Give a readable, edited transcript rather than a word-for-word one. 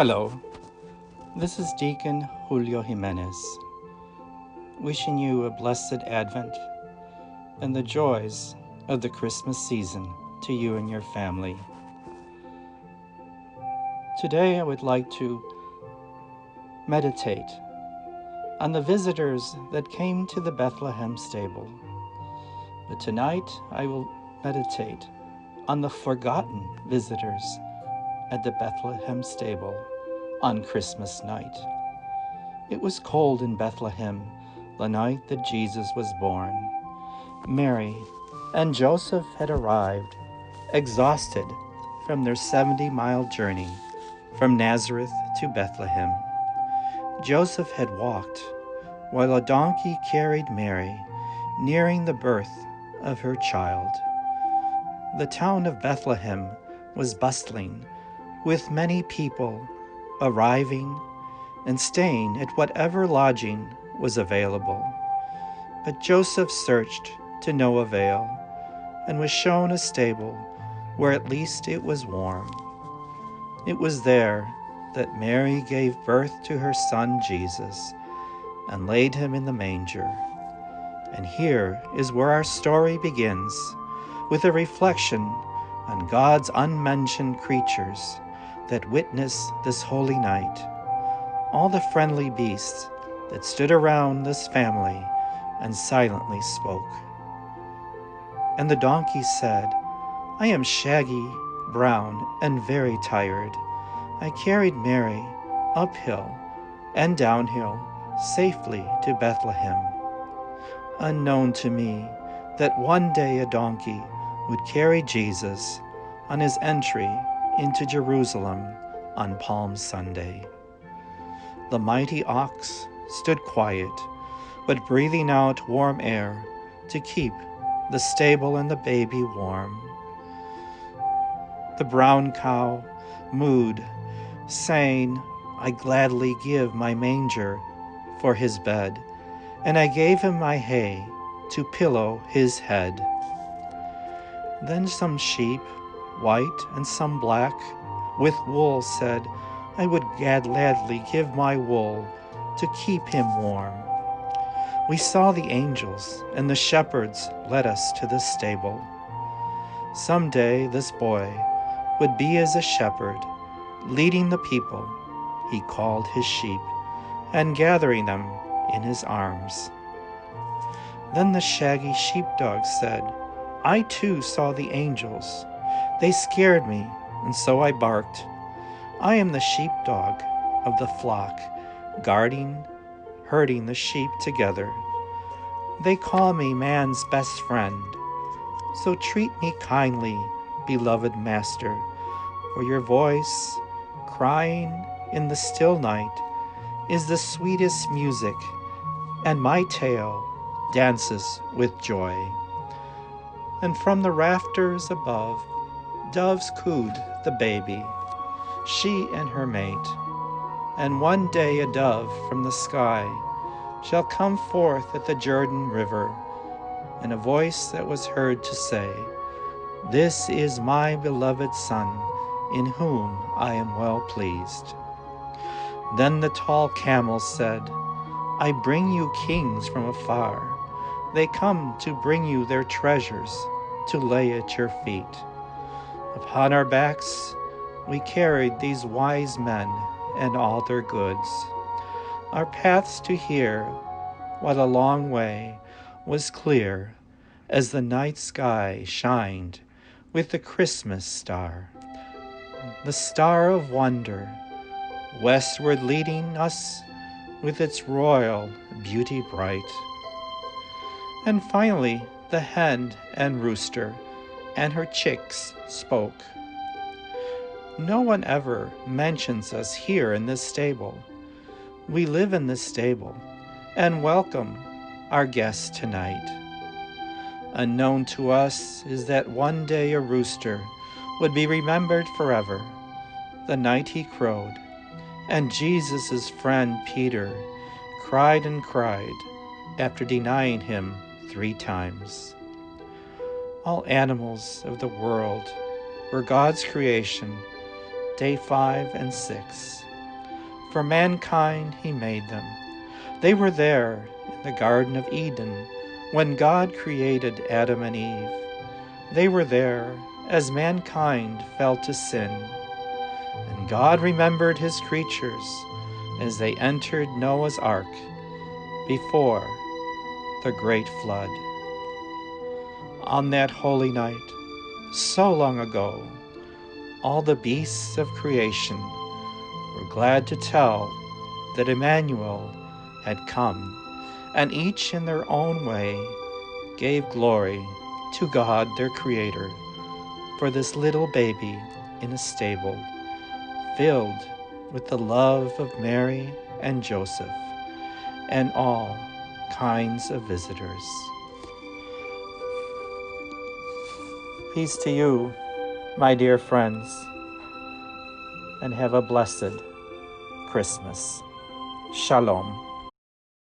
Hello, this is Deacon Julio Jimenez, wishing you a blessed Advent and the joys of the Christmas season to you and your family. Today I would like to meditate on the visitors that came to the Bethlehem stable. But tonight I will meditate on the forgotten visitors at the Bethlehem stable on Christmas night. It was cold in Bethlehem the night that Jesus was born. Mary and Joseph had arrived, exhausted from their 70-mile journey from Nazareth to Bethlehem. Joseph had walked, while a donkey carried Mary, nearing the birth of her child. The town of Bethlehem was bustling, with many people arriving and staying at whatever lodging was available. But Joseph searched to no avail, and was shown a stable where at least it was warm. It was there that Mary gave birth to her son Jesus and laid him in the manger. And here is where our story begins, with a reflection on God's unmentioned creatures that witness this holy night. All the friendly beasts that stood around this family and silently spoke. And the donkey said, "I am shaggy, brown, and very tired. I carried Mary uphill and downhill safely to Bethlehem. Unknown to me that one day a donkey would carry Jesus on his entry into Jerusalem on Palm Sunday." The mighty ox stood quiet, but breathing out warm air to keep the stable and the baby warm. The brown cow mooed, saying, "I gladly give my manger for his bed, and I gave him my hay to pillow his head." Then some sheep, white and some black, with wool said, "I would gladly give my wool to keep him warm." We saw the angels, and the shepherds led us to this stable. Someday this boy would be as a shepherd, leading the people he called his sheep, and gathering them in his arms. Then the shaggy sheepdog said, "I too saw the angels. They scared me, and so I barked. I am the sheepdog of the flock, guarding, herding the sheep together. They call me man's best friend. So treat me kindly, beloved master, for your voice, crying in the still night, is the sweetest music, and my tail dances with joy." And from the rafters above, doves cooed the baby, she and her mate. And one day a dove from the sky shall come forth at the Jordan River, and a voice that was heard to say, "This is my beloved Son, in whom I am well pleased." Then the tall camel said, "I bring you kings from afar. They come to bring you their treasures, to lay at your feet." Upon our backs we carried these wise men and all their goods. Our paths to here, while a long way, was clear as the night sky shined with the Christmas star, the star of wonder, westward leading us with its royal beauty bright. And finally the hen and rooster and her chicks spoke. No one ever mentions us here in this stable. We live in this stable and welcome our guests tonight. Unknown to us is that one day a rooster would be remembered forever, the night he crowed, and Jesus' friend Peter cried and cried after denying him 3 times. All animals of the world were God's creation, day 5 and 6. For mankind he made them. They were there in the Garden of Eden when God created Adam and Eve. They were there as mankind fell to sin. And God remembered his creatures as they entered Noah's ark before the great flood. On that holy night, so long ago, all the beasts of creation were glad to tell that Emmanuel had come, and each in their own way gave glory to God their Creator for this little baby in a stable, filled with the love of Mary and Joseph and all kinds of visitors. Peace to you, my dear friends, and have a blessed Christmas. Shalom.